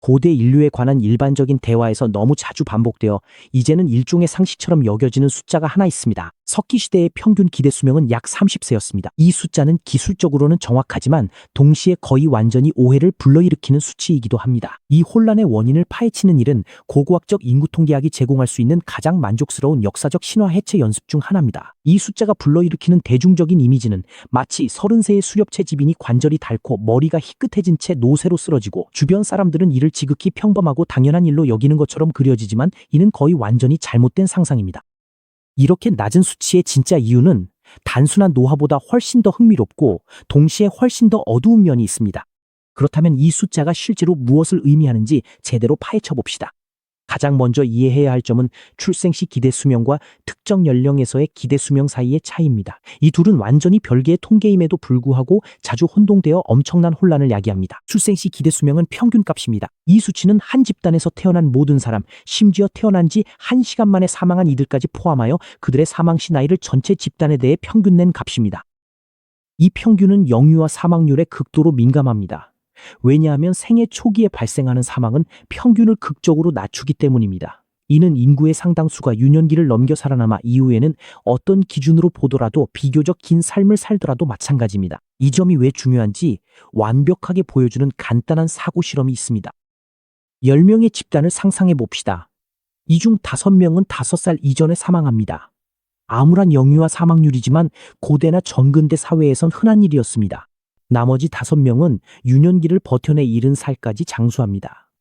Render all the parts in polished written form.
고대 인류에 관한 일반적인 대화에서 너무 자주 반복되어 이제는 일종의 상식처럼 여겨지는 숫자가 하나 있습니다. 석기시대의 평균 기대 수명은 약 30세였습니다. 이 숫자는 기술적으로는 정확하지만 동시에 거의 완전히 오해를 불러일으키는 수치이기도 합니다. 이 혼란의 원인을 파헤치는 일은 고고학적 인구 통계학이 제공할 수 있는 가장 만족스러운 역사적 신화 해체 연습 중 하나입니다. 이 숫자가 불러일으키는 대중적인 이미지는 마치 30세의 수렵채 집인이 관절이 닳고 머리가 희끗해진 채 노쇠로 쓰러지고 주변 사람들은 이를 지극히 평범하고 당연한 일로 여기는 것처럼 그려지지만 이는 거의 완전히 잘못된 상상입니다. 이렇게 낮은 수치의 진짜 이유는 단순한 노화보다 훨씬 더 흥미롭고 동시에 훨씬 더 어두운 면이 있습니다. 그렇다면 이 숫자가 실제로 무엇을 의미하는지 제대로 파헤쳐 봅시다. 가장 먼저 이해해야 할 점은 출생 시 기대 수명과 특정 연령에서의 기대 수명 사이의 차이입니다. 이 둘은 완전히 별개의 통계임에도 불구하고 자주 혼동되어 엄청난 혼란을 야기합니다. 출생 시 기대 수명은 평균값입니다. 이 수치는 한 집단에서 태어난 모든 사람, 심지어 태어난 지 1시간 만에 사망한 이들까지 포함하여 그들의 사망 시 나이를 전체 집단에 대해 평균 낸 값입니다. 이 평균은 영유아 사망률에 극도로 민감합니다. 왜냐하면 생애 초기에 발생하는 사망은 평균을 극적으로 낮추기 때문입니다. 이는 인구의 상당수가 유년기를 넘겨 살아남아 이후에는 어떤 기준으로 보더라도 비교적 긴 삶을 살더라도 마찬가지입니다. 이 점이 왜 중요한지 완벽하게 보여주는 간단한 사고 실험이 있습니다. 10명의 집단을 상상해 봅시다. 이 중 5명은 5살 이전에 사망합니다. 암울한 영유아 사망률이지만 고대나 전근대 사회에선 흔한 일이었습니다. 나머지 5명은 유년기를 버텨내 70살까지 장수합니다.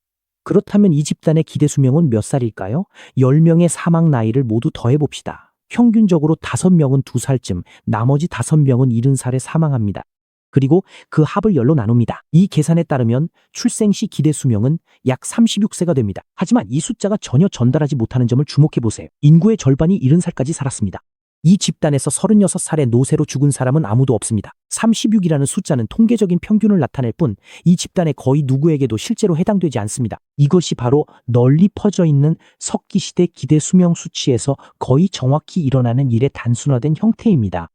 그렇다면 이 집단의 기대 수명은 몇 살일까요? 10명의 사망 나이를 모두 더해봅시다. 평균적으로 5명은 2살쯤, 나머지 5명은 70살에 사망합니다. 그리고 그 합을 열로 나눕니다. 이 계산에 따르면 출생 시 기대 수명은 약 36세가 됩니다. 하지만 이 숫자가 전혀 전달하지 못하는 점을 주목해보세요. 인구의 절반이 70살까지 살았습니다. 이 집단에서 36살의 노쇠로 죽은 사람은 아무도 없습니다. 36이라는 숫자는 통계적인 평균을 나타낼 뿐 이 집단의 거의 누구에게도 실제로 해당되지 않습니다. 이것이 바로 널리 퍼져 있는 석기시대 기대 수명 수치에서 거의 정확히 일어나는 일의 단순화된 형태입니다.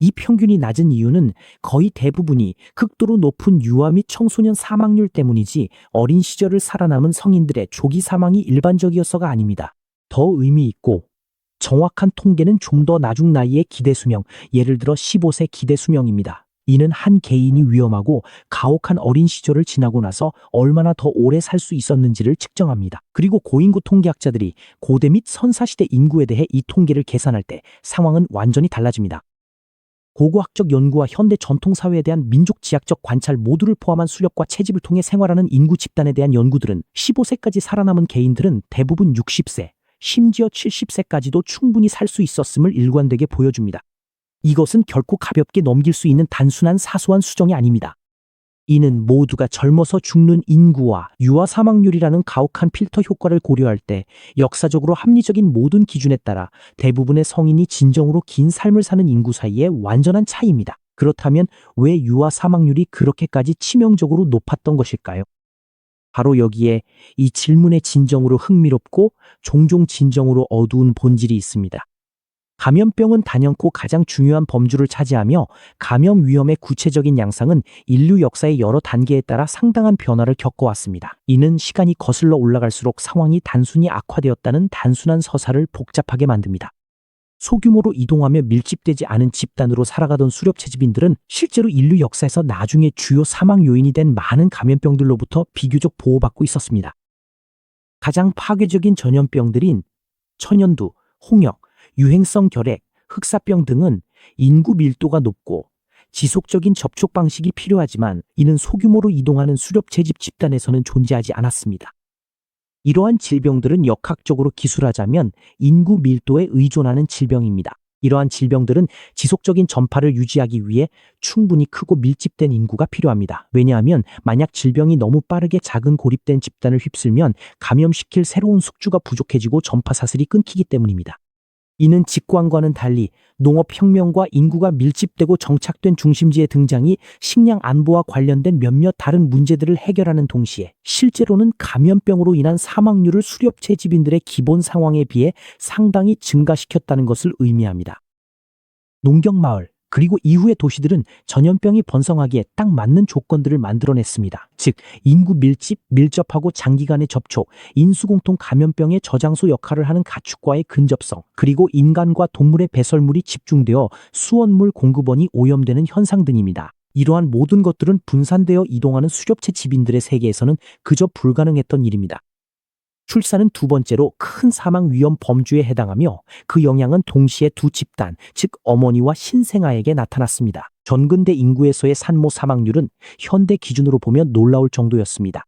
이 평균이 낮은 이유는 거의 대부분이 극도로 높은 유아 및 청소년 사망률 때문이지 어린 시절을 살아남은 성인들의 조기 사망이 일반적이어서가 아닙니다. 더 의미 있고 정확한 통계는 좀 더 나중 나이의 기대 수명, 예를 들어 15세 기대 수명입니다. 이는 한 개인이 위험하고 가혹한 어린 시절을 지나고 나서 얼마나 더 오래 살 수 있었는지를 측정합니다. 그리고 고인구 통계학자들이 고대 및 선사시대 인구에 대해 이 통계를 계산할 때 상황은 완전히 달라집니다. 고고학적 연구와 현대 전통사회에 대한 민족 지학적 관찰 모두를 포함한 수렵과 채집을 통해 생활하는 인구 집단에 대한 연구들은 15세까지 살아남은 개인들은 대부분 60세, 심지어 70세까지도 충분히 살 수 있었음을 일관되게 보여줍니다. 이것은 결코 가볍게 넘길 수 있는 단순한 사소한 수정이 아닙니다. 이는 모두가 젊어서 죽는 인구와 유아 사망률이라는 가혹한 필터 효과를 고려할 때 역사적으로 합리적인 모든 기준에 따라 대부분의 성인이 진정으로 긴 삶을 사는 인구 사이의 완전한 차이입니다. 그렇다면 왜 유아 사망률이 그렇게까지 치명적으로 높았던 것일까요? 바로 여기에 이 질문의 진정으로 흥미롭고 종종 진정으로 어두운 본질이 있습니다. 감염병은 단연코 가장 중요한 범주를 차지하며 감염 위험의 구체적인 양상은 인류 역사의 여러 단계에 따라 상당한 변화를 겪어왔습니다. 이는 시간이 거슬러 올라갈수록 상황이 단순히 악화되었다는 단순한 서사를 복잡하게 만듭니다. 소규모로 이동하며 밀집되지 않은 집단으로 살아가던 수렵채집인들은 실제로 인류 역사에서 나중에 주요 사망 요인이 된 많은 감염병들로부터 비교적 보호받고 있었습니다. 가장 파괴적인 전염병들인 천연두, 홍역, 유행성 결핵, 흑사병 등은 인구 밀도가 높고 지속적인 접촉 방식이 필요하지만 이는 소규모로 이동하는 수렵채집 집단에서는 존재하지 않았습니다. 이러한 질병들은 역학적으로 기술하자면 인구 밀도에 의존하는 질병입니다. 이러한 질병들은 지속적인 전파를 유지하기 위해 충분히 크고 밀집된 인구가 필요합니다. 왜냐하면 만약 질병이 너무 빠르게 작은 고립된 집단을 휩쓸면 감염시킬 새로운 숙주가 부족해지고 전파 사슬이 끊기기 때문입니다. 이는 직관과는 달리 농업혁명과 인구가 밀집되고 정착된 중심지의 등장이 식량 안보와 관련된 몇몇 다른 문제들을 해결하는 동시에 실제로는 감염병으로 인한 사망률을 수렵채집인들의 기본 상황에 비해 상당히 증가시켰다는 것을 의미합니다. 농경마을, 그리고 이후의 도시들은 전염병이 번성하기에 딱 맞는 조건들을 만들어냈습니다. 즉, 인구 밀집, 밀접하고 장기간의 접촉, 인수공통 감염병의 저장소 역할을 하는 가축과의 근접성, 그리고 인간과 동물의 배설물이 집중되어 수원물 공급원이 오염되는 현상 등입니다. 이러한 모든 것들은 분산되어 이동하는 수렵체 집인들의 세계에서는 그저 불가능했던 일입니다. 출산은 두 번째로 큰 사망 위험 범주에 해당하며 그 영향은 동시에 두 집단, 즉 어머니와 신생아에게 나타났습니다. 전근대 인구에서의 산모 사망률은 현대 기준으로 보면 놀라울 정도였습니다.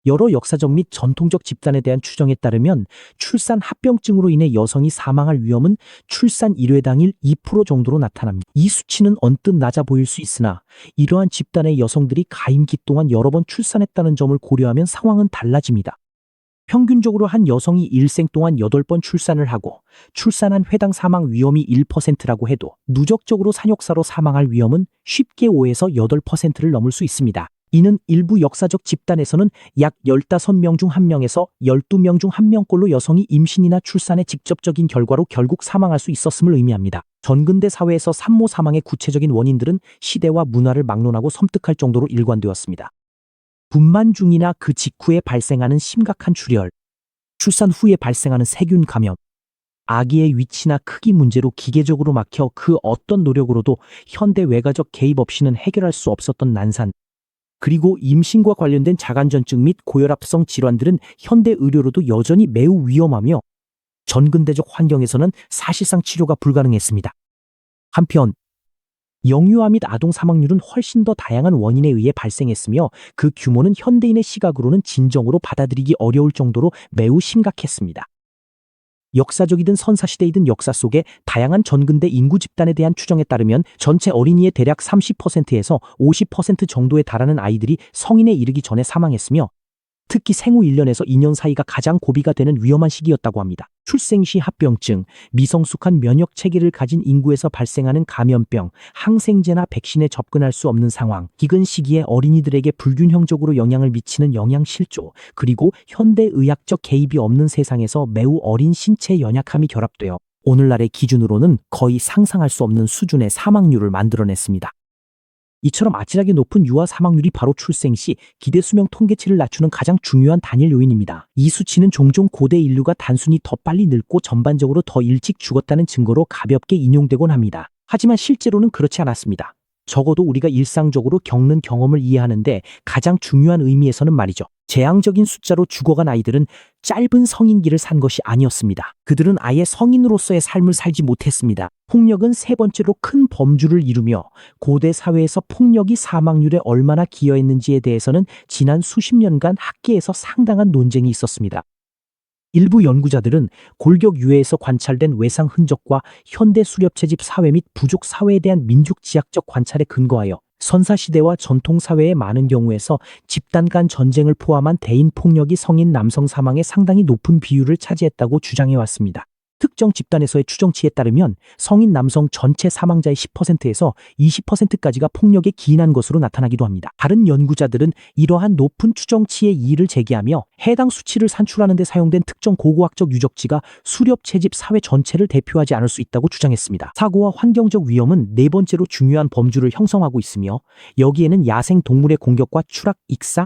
여러 역사적 및 전통적 집단에 대한 추정에 따르면 출산 합병증으로 인해 여성이 사망할 위험은 출산 1회 당일 2% 정도로 나타납니다. 이 수치는 언뜻 낮아 보일 수 있으나 이러한 집단의 여성들이 가임기 동안 여러 번 출산했다는 점을 고려하면 상황은 달라집니다. 평균적으로 한 여성이 일생 동안 8번 출산을 하고 출산한 회당 사망 위험이 1%라고 해도 누적적으로 산욕사로 사망할 위험은 쉽게 5에서 8%를 넘을 수 있습니다. 이는 일부 역사적 집단에서는 약 15명 중 1명에서 12명 중 1명꼴로 여성이 임신이나 출산의 직접적인 결과로 결국 사망할 수 있었음을 의미합니다. 전근대 사회에서 산모 사망의 구체적인 원인들은 시대와 문화를 막론하고 섬뜩할 정도로 일관되었습니다. 분만 중이나 그 직후에 발생하는 심각한 출혈, 출산 후에 발생하는 세균 감염, 아기의 위치나 크기 문제로 기계적으로 막혀 그 어떤 노력으로도 현대 외가적 개입 없이는 해결할 수 없었던 난산, 그리고 임신과 관련된 자간전증 및 고혈압성 질환들은 현대 의료로도 여전히 매우 위험하며 전근대적 환경에서는 사실상 치료가 불가능했습니다. 한편 영유아 및 아동 사망률은 훨씬 더 다양한 원인에 의해 발생했으며 그 규모는 현대인의 시각으로는 진정으로 받아들이기 어려울 정도로 매우 심각했습니다. 역사적이든 선사시대이든 역사 속에 다양한 전근대 인구 집단에 대한 추정에 따르면 전체 어린이의 대략 30%에서 50% 정도에 달하는 아이들이 성인에 이르기 전에 사망했으며 특히 생후 1년에서 2년 사이가 가장 고비가 되는 위험한 시기였다고 합니다. 출생 시 합병증, 미성숙한 면역 체계를 가진 인구에서 발생하는 감염병, 항생제나 백신에 접근할 수 없는 상황, 기근 시기에 어린이들에게 불균형적으로 영향을 미치는 영양실조, 그리고 현대의학적 개입이 없는 세상에서 매우 어린 신체 연약함이 결합되어 오늘날의 기준으로는 거의 상상할 수 없는 수준의 사망률을 만들어냈습니다. 이처럼 아찔하게 높은 유아 사망률이 바로 출생 시 기대 수명 통계치를 낮추는 가장 중요한 단일 요인입니다. 이 수치는 종종 고대 인류가 단순히 더 빨리 늙고 전반적으로 더 일찍 죽었다는 증거로 가볍게 인용되곤 합니다. 하지만 실제로는 그렇지 않았습니다. 적어도 우리가 일상적으로 겪는 경험을 이해하는데 가장 중요한 의미에서는 말이죠. 재앙적인 숫자로 죽어간 아이들은 짧은 성인기를 산 것이 아니었습니다. 그들은 아예 성인으로서의 삶을 살지 못했습니다. 폭력은 세 번째로 큰 범주를 이루며 고대 사회에서 폭력이 사망률에 얼마나 기여했는지에 대해서는 지난 수십 년간 학계에서 상당한 논쟁이 있었습니다. 일부 연구자들은 골격 유해에서 관찰된 외상 흔적과 현대 수렵채집 사회 및 부족 사회에 대한 민족 지학적 관찰에 근거하여 선사시대와 전통사회의 많은 경우에서 집단 간 전쟁을 포함한 대인 폭력이 성인 남성 사망의 상당히 높은 비율을 차지했다고 주장해왔습니다. 특정 집단에서의 추정치에 따르면 성인 남성 전체 사망자의 10%에서 20%까지가 폭력에 기인한 것으로 나타나기도 합니다. 다른 연구자들은 이러한 높은 추정치의 이의를 제기하며 해당 수치를 산출하는 데 사용된 특정 고고학적 유적지가 수렵 채집 사회 전체를 대표하지 않을 수 있다고 주장했습니다. 사고와 환경적 위험은 네 번째로 중요한 범주를 형성하고 있으며 여기에는 야생 동물의 공격과 추락, 익사,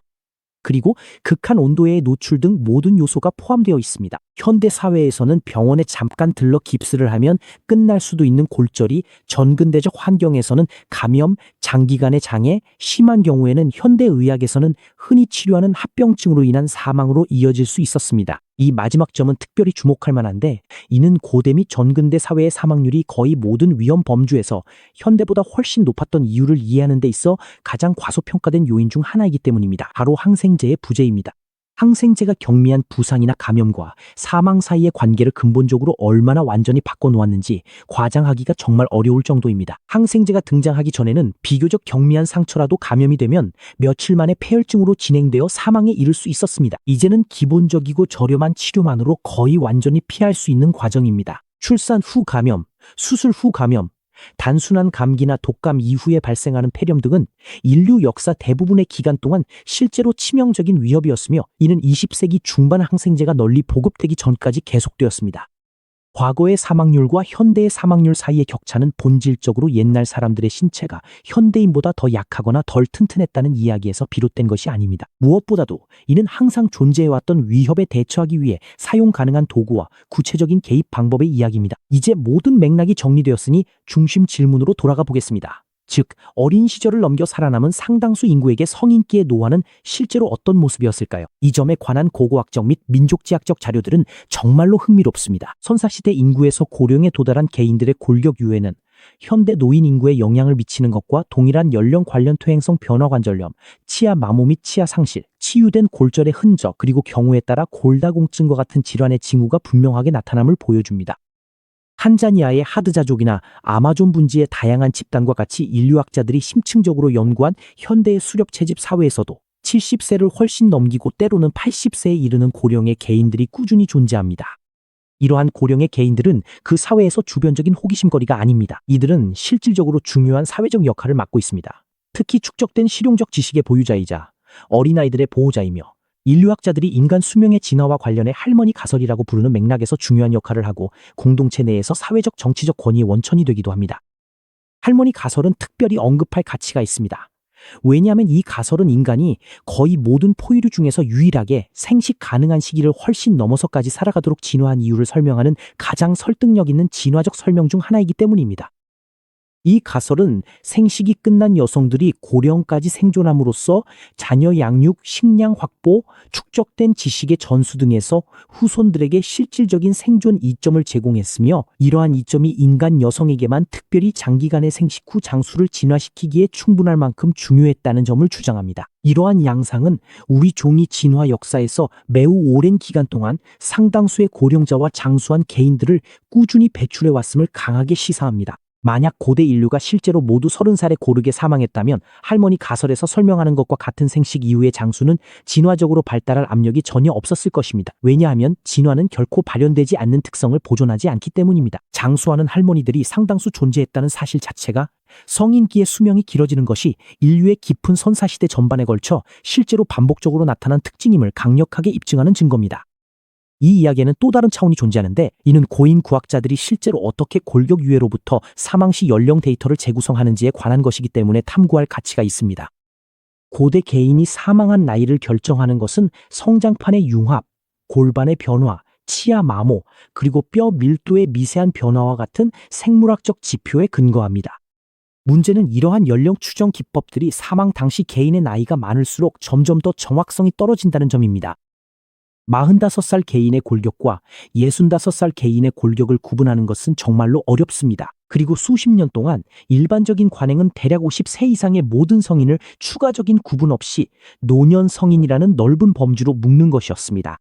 그리고 극한 온도에 노출 등 모든 요소가 포함되어 있습니다. 현대 사회에서는 병원에 잠깐 들러 깁스를 하면 끝날 수도 있는 골절이 전근대적 환경에서는 감염, 장기간의 장애, 심한 경우에는 현대의학에서는 흔히 치료하는 합병증으로 인한 사망으로 이어질 수 있었습니다. 이 마지막 점은 특별히 주목할 만한데 이는 고대 및 전근대 사회의 사망률이 거의 모든 위험 범주에서 현대보다 훨씬 높았던 이유를 이해하는 데 있어 가장 과소평가된 요인 중 하나이기 때문입니다. 바로 항생제의 부재입니다. 항생제가 경미한 부상이나 감염과 사망 사이의 관계를 근본적으로 얼마나 완전히 바꿔놓았는지 과장하기가 정말 어려울 정도입니다. 항생제가 등장하기 전에는 비교적 경미한 상처라도 감염이 되면 며칠 만에 폐혈증으로 진행되어 사망에 이를 수 있었습니다. 이제는 기본적이고 저렴한 치료만으로 거의 완전히 피할 수 있는 과정입니다. 출산 후 감염, 수술 후 감염, 단순한 감기나 독감 이후에 발생하는 폐렴 등은 인류 역사 대부분의 기간 동안 실제로 치명적인 위협이었으며 이는 20세기 중반 항생제가 널리 보급되기 전까지 계속되었습니다. 과거의 사망률과 현대의 사망률 사이의 격차는 본질적으로 옛날 사람들의 신체가 현대인보다 더 약하거나 덜 튼튼했다는 이야기에서 비롯된 것이 아닙니다. 무엇보다도 이는 항상 존재해왔던 위협에 대처하기 위해 사용 가능한 도구와 구체적인 개입 방법의 이야기입니다. 이제 모든 맥락이 정리되었으니 중심 질문으로 돌아가 보겠습니다. 즉, 어린 시절을 넘겨 살아남은 상당수 인구에게 성인기의 노화는 실제로 어떤 모습이었을까요? 이 점에 관한 고고학적 및 민족지학적 자료들은 정말로 흥미롭습니다. 선사시대 인구에서 고령에 도달한 개인들의 골격 유해는 현대 노인 인구에 영향을 미치는 것과 동일한 연령 관련 퇴행성 변화 관절염, 치아 마모 및 치아 상실, 치유된 골절의 흔적, 그리고 경우에 따라 골다공증과 같은 질환의 징후가 분명하게 나타남을 보여줍니다. 탄자니아의 하드자족이나 아마존 분지의 다양한 집단과 같이 인류학자들이 심층적으로 연구한 현대의 수렵 채집 사회에서도 70세를 훨씬 넘기고 때로는 80세에 이르는 고령의 개인들이 꾸준히 존재합니다. 이러한 고령의 개인들은 그 사회에서 주변적인 호기심거리가 아닙니다. 이들은 실질적으로 중요한 사회적 역할을 맡고 있습니다. 특히 축적된 실용적 지식의 보유자이자 어린아이들의 보호자이며 인류학자들이 인간 수명의 진화와 관련해 할머니 가설이라고 부르는 맥락에서 중요한 역할을 하고 공동체 내에서 사회적 정치적 권위의 원천이 되기도 합니다. 할머니 가설은 특별히 언급할 가치가 있습니다. 왜냐하면 이 가설은 인간이 거의 모든 포유류 중에서 유일하게 생식 가능한 시기를 훨씬 넘어서까지 살아가도록 진화한 이유를 설명하는 가장 설득력 있는 진화적 설명 중 하나이기 때문입니다. 이 가설은 생식이 끝난 여성들이 고령까지 생존함으로써 자녀 양육, 식량 확보, 축적된 지식의 전수 등에서 후손들에게 실질적인 생존 이점을 제공했으며 이러한 이점이 인간 여성에게만 특별히 장기간의 생식 후 장수를 진화시키기에 충분할 만큼 중요했다는 점을 주장합니다. 이러한 양상은 우리 종이 진화 역사에서 매우 오랜 기간 동안 상당수의 고령자와 장수한 개인들을 꾸준히 배출해왔음을 강하게 시사합니다. 만약 고대 인류가 실제로 모두 30살에 고르게 사망했다면 할머니 가설에서 설명하는 것과 같은 생식 이후의 장수는 진화적으로 발달할 압력이 전혀 없었을 것입니다. 왜냐하면 진화는 결코 발현되지 않는 특성을 보존하지 않기 때문입니다. 장수하는 할머니들이 상당수 존재했다는 사실 자체가 성인기의 수명이 길어지는 것이 인류의 깊은 선사시대 전반에 걸쳐 실제로 반복적으로 나타난 특징임을 강력하게 입증하는 증거입니다. 이 이야기에는 또 다른 차원이 존재하는데 이는 고인 구학자들이 실제로 어떻게 골격 유해로부터 사망 시 연령 데이터를 재구성하는지에 관한 것이기 때문에 탐구할 가치가 있습니다. 고대 개인이 사망한 나이를 결정하는 것은 성장판의 융합, 골반의 변화, 치아 마모, 그리고 뼈 밀도의 미세한 변화와 같은 생물학적 지표에 근거합니다. 문제는 이러한 연령 추정 기법들이 사망 당시 개인의 나이가 많을수록 점점 더 정확성이 떨어진다는 점입니다. 45살 개인의 골격과 65살 개인의 골격을 구분하는 것은 정말로 어렵습니다. 그리고 수십 년 동안 일반적인 관행은 대략 50세 이상의 모든 성인을 추가적인 구분 없이 노년 성인이라는 넓은 범주로 묶는 것이었습니다.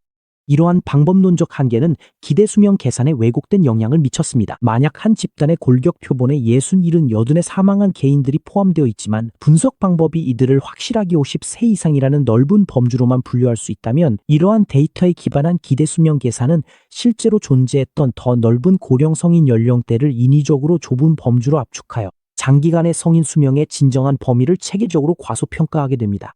이러한 방법론적 한계는 기대 수명 계산에 왜곡된 영향을 미쳤습니다. 만약 한 집단의 골격 표본에 60, 70, 80에 사망한 개인들이 포함되어 있지만 분석 방법이 이들을 확실하게 50세 이상이라는 넓은 범주로만 분류할 수 있다면 이러한 데이터에 기반한 기대 수명 계산은 실제로 존재했던 더 넓은 고령 성인 연령대를 인위적으로 좁은 범주로 압축하여 장기간의 성인 수명의 진정한 범위를 체계적으로 과소평가하게 됩니다.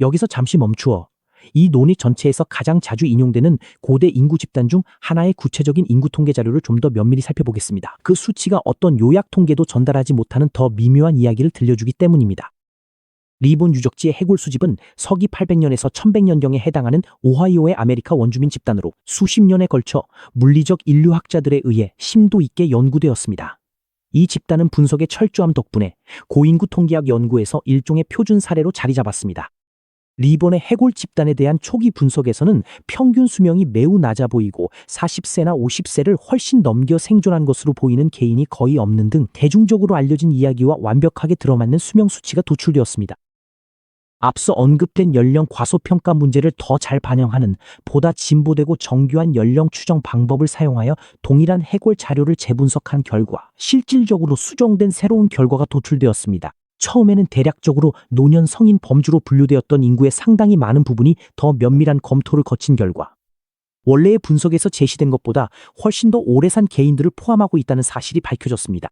여기서 잠시 멈추어 이 논의 전체에서 가장 자주 인용되는 고대 인구 집단 중 하나의 구체적인 인구 통계 자료를 좀 더 면밀히 살펴보겠습니다. 그 수치가 어떤 요약 통계도 전달하지 못하는 더 미묘한 이야기를 들려주기 때문입니다. 리본 유적지의 해골 수집은 서기 800년에서 1100년경에 해당하는 오하이오의 아메리카 원주민 집단으로 수십 년에 걸쳐 물리적 인류학자들에 의해 심도 있게 연구되었습니다. 이 집단은 분석의 철저함 덕분에 고인구 통계학 연구에서 일종의 표준 사례로 자리 잡았습니다. 리본의 해골 집단에 대한 초기 분석에서는 평균 수명이 매우 낮아 보이고 40세나 50세를 훨씬 넘겨 생존한 것으로 보이는 개인이 거의 없는 등 대중적으로 알려진 이야기와 완벽하게 들어맞는 수명 수치가 도출되었습니다. 앞서 언급된 연령 과소평가 문제를 더 잘 반영하는 보다 진보되고 정교한 연령 추정 방법을 사용하여 동일한 해골 자료를 재분석한 결과 실질적으로 수정된 새로운 결과가 도출되었습니다. 처음에는 대략적으로 노년 성인 범주로 분류되었던 인구의 상당히 많은 부분이 더 면밀한 검토를 거친 결과 원래의 분석에서 제시된 것보다 훨씬 더 오래 산 개인들을 포함하고 있다는 사실이 밝혀졌습니다.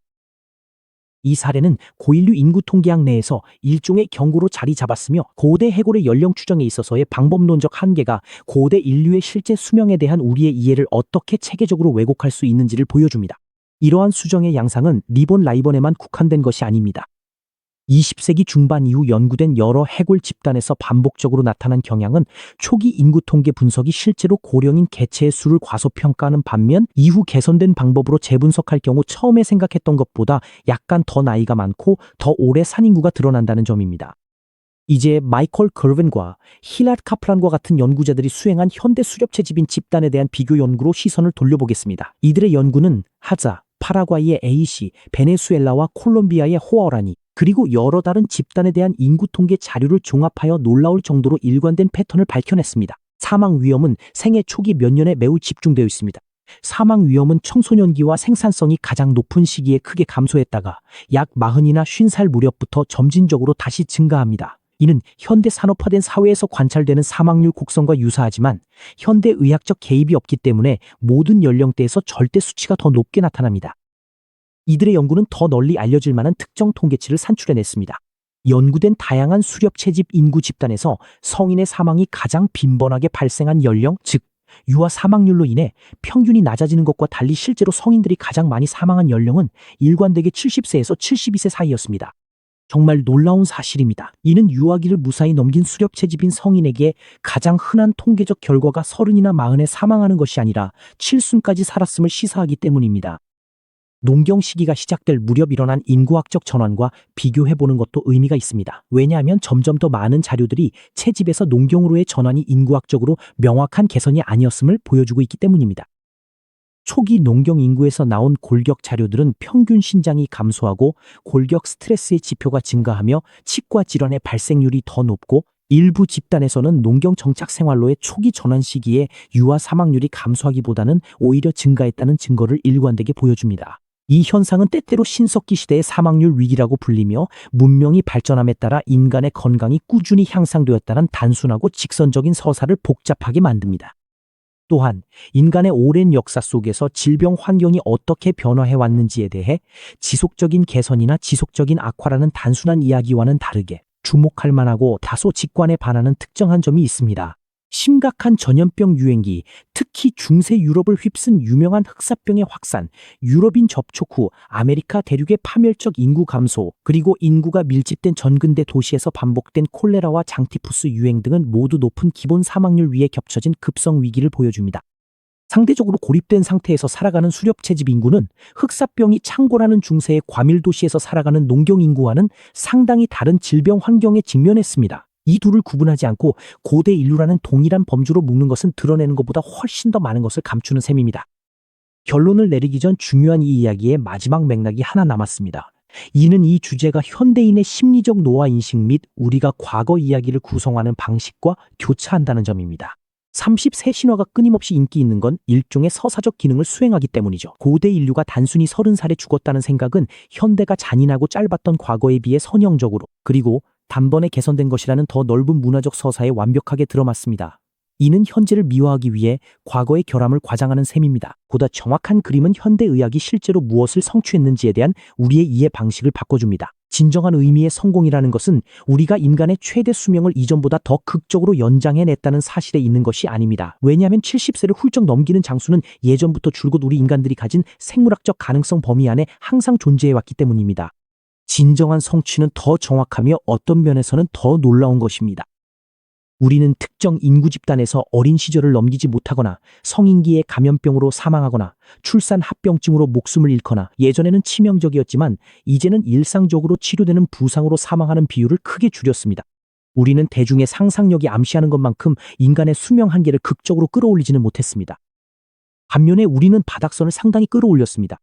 이 사례는 고인류 인구 통계학 내에서 일종의 경고로 자리 잡았으며 고대 해골의 연령 추정에 있어서의 방법론적 한계가 고대 인류의 실제 수명에 대한 우리의 이해를 어떻게 체계적으로 왜곡할 수 있는지를 보여줍니다. 이러한 수정의 양상은 리본 라이번에만 국한된 것이 아닙니다. 20세기 중반 이후 연구된 여러 해골 집단에서 반복적으로 나타난 경향은 초기 인구 통계 분석이 실제로 고령인 개체의 수를 과소평가하는 반면 이후 개선된 방법으로 재분석할 경우 처음에 생각했던 것보다 약간 더 나이가 많고 더 오래 산 인구가 드러난다는 점입니다. 이제 마이컬 걸벤과 히라트 카프란과 같은 연구자들이 수행한 현대 수렵채집인 집단에 대한 비교 연구로 시선을 돌려보겠습니다. 이들의 연구는 하자, 파라과이의 A씨, 베네수엘라와 콜롬비아의 호어라니, 그리고 여러 다른 집단에 대한 인구 통계 자료를 종합하여 놀라울 정도로 일관된 패턴을 밝혀냈습니다. 사망 위험은 생애 초기 몇 년에 매우 집중되어 있습니다. 사망 위험은 청소년기와 생산성이 가장 높은 시기에 크게 감소했다가 약 40이나 50살 무렵부터 점진적으로 다시 증가합니다. 이는 현대 산업화된 사회에서 관찰되는 사망률 곡선과 유사하지만 현대 의학적 개입이 없기 때문에 모든 연령대에서 절대 수치가 더 높게 나타납니다. 이들의 연구는 더 널리 알려질 만한 특정 통계치를 산출해냈습니다. 연구된 다양한 수렵채집 인구 집단에서 성인의 사망이 가장 빈번하게 발생한 연령, 즉 유아 사망률로 인해 평균이 낮아지는 것과 달리 실제로 성인들이 가장 많이 사망한 연령은 일관되게 70세에서 72세 사이였습니다. 정말 놀라운 사실입니다. 이는 유아기를 무사히 넘긴 수렵채집인 성인에게 가장 흔한 통계적 결과가 30이나 40에 사망하는 것이 아니라 7순까지 살았음을 시사하기 때문입니다. 농경 시기가 시작될 무렵 일어난 인구학적 전환과 비교해보는 것도 의미가 있습니다. 왜냐하면 점점 더 많은 자료들이 채집에서 농경으로의 전환이 인구학적으로 명확한 개선이 아니었음을 보여주고 있기 때문입니다. 초기 농경 인구에서 나온 골격 자료들은 평균 신장이 감소하고 골격 스트레스의 지표가 증가하며 치과 질환의 발생률이 더 높고 일부 집단에서는 농경 정착 생활로의 초기 전환 시기에 유아 사망률이 감소하기보다는 오히려 증가했다는 증거를 일관되게 보여줍니다. 이 현상은 때때로 신석기 시대의 사망률 위기라고 불리며 문명이 발전함에 따라 인간의 건강이 꾸준히 향상되었다는 단순하고 직선적인 서사를 복잡하게 만듭니다. 또한 인간의 오랜 역사 속에서 질병 환경이 어떻게 변화해 왔는지에 대해 지속적인 개선이나 지속적인 악화라는 단순한 이야기와는 다르게 주목할 만하고 다소 직관에 반하는 특정한 점이 있습니다. 심각한 전염병 유행기, 특히 중세 유럽을 휩쓴 유명한 흑사병의 확산, 유럽인 접촉 후 아메리카 대륙의 파멸적 인구 감소, 그리고 인구가 밀집된 전근대 도시에서 반복된 콜레라와 장티푸스 유행 등은 모두 높은 기본 사망률 위에 겹쳐진 급성 위기를 보여줍니다. 상대적으로 고립된 상태에서 살아가는 수렵채집 인구는 흑사병이 창궐하는 중세의 과밀도시에서 살아가는 농경 인구와는 상당히 다른 질병 환경에 직면했습니다. 이 둘을 구분하지 않고 고대 인류라는 동일한 범주로 묶는 것은 드러내는 것보다 훨씬 더 많은 것을 감추는 셈입니다. 결론을 내리기 전 중요한 이 이야기의 마지막 맥락이 하나 남았습니다. 이는 이 주제가 현대인의 심리적 노화인식 및 우리가 과거 이야기를 구성하는 방식과 교차한다는 점입니다. 30세 신화가 끊임없이 인기 있는 건 일종의 서사적 기능을 수행하기 때문이죠. 고대 인류가 단순히 30살에 죽었다는 생각은 현대가 잔인하고 짧았던 과거에 비해 선형적으로, 그리고 단번에 개선된 것이라는 더 넓은 문화적 서사에 완벽하게 들어맞습니다. 이는 현재를 미화하기 위해 과거의 결함을 과장하는 셈입니다. 보다 정확한 그림은 현대의학이 실제로 무엇을 성취했는지에 대한 우리의 이해 방식을 바꿔줍니다. 진정한 의미의 성공이라는 것은 우리가 인간의 최대 수명을 이전보다 더 극적으로 연장해냈다는 사실에 있는 것이 아닙니다. 왜냐하면 70세를 훌쩍 넘기는 장수는 예전부터 줄곧 우리 인간들이 가진 생물학적 가능성 범위 안에 항상 존재해왔기 때문입니다. 진정한 성취는 더 정확하며 어떤 면에서는 더 놀라운 것입니다. 우리는 특정 인구 집단에서 어린 시절을 넘기지 못하거나 성인기에 감염병으로 사망하거나 출산 합병증으로 목숨을 잃거나 예전에는 치명적이었지만 이제는 일상적으로 치료되는 부상으로 사망하는 비율을 크게 줄였습니다. 우리는 대중의 상상력이 암시하는 것만큼 인간의 수명 한계를 극적으로 끌어올리지는 못했습니다. 반면에 우리는 바닥선을 상당히 끌어올렸습니다.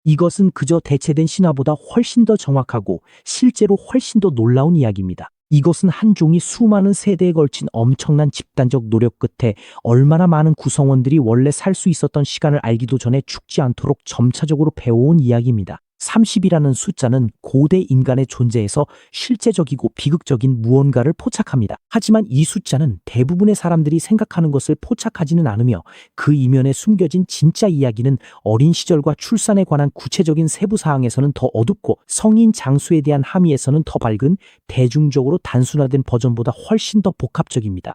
이것은 그저 대체된 신화보다 훨씬 더 정확하고 실제로 훨씬 더 놀라운 이야기입니다. 이것은 한 종이 수많은 세대에 걸친 엄청난 집단적 노력 끝에 얼마나 많은 구성원들이 원래 살 수 있었던 시간을 알기도 전에 죽지 않도록 점차적으로 배워온 이야기입니다. 30이라는 숫자는 고대 인간의 존재에서 실제적이고 비극적인 무언가를 포착합니다. 하지만 이 숫자는 대부분의 사람들이 생각하는 것을 포착하지는 않으며 그 이면에 숨겨진 진짜 이야기는 어린 시절과 출산에 관한 구체적인 세부 사항에서는 더 어둡고 성인 장수에 대한 함의에서는 더 밝은 대중적으로 단순화된 버전보다 훨씬 더 복합적입니다.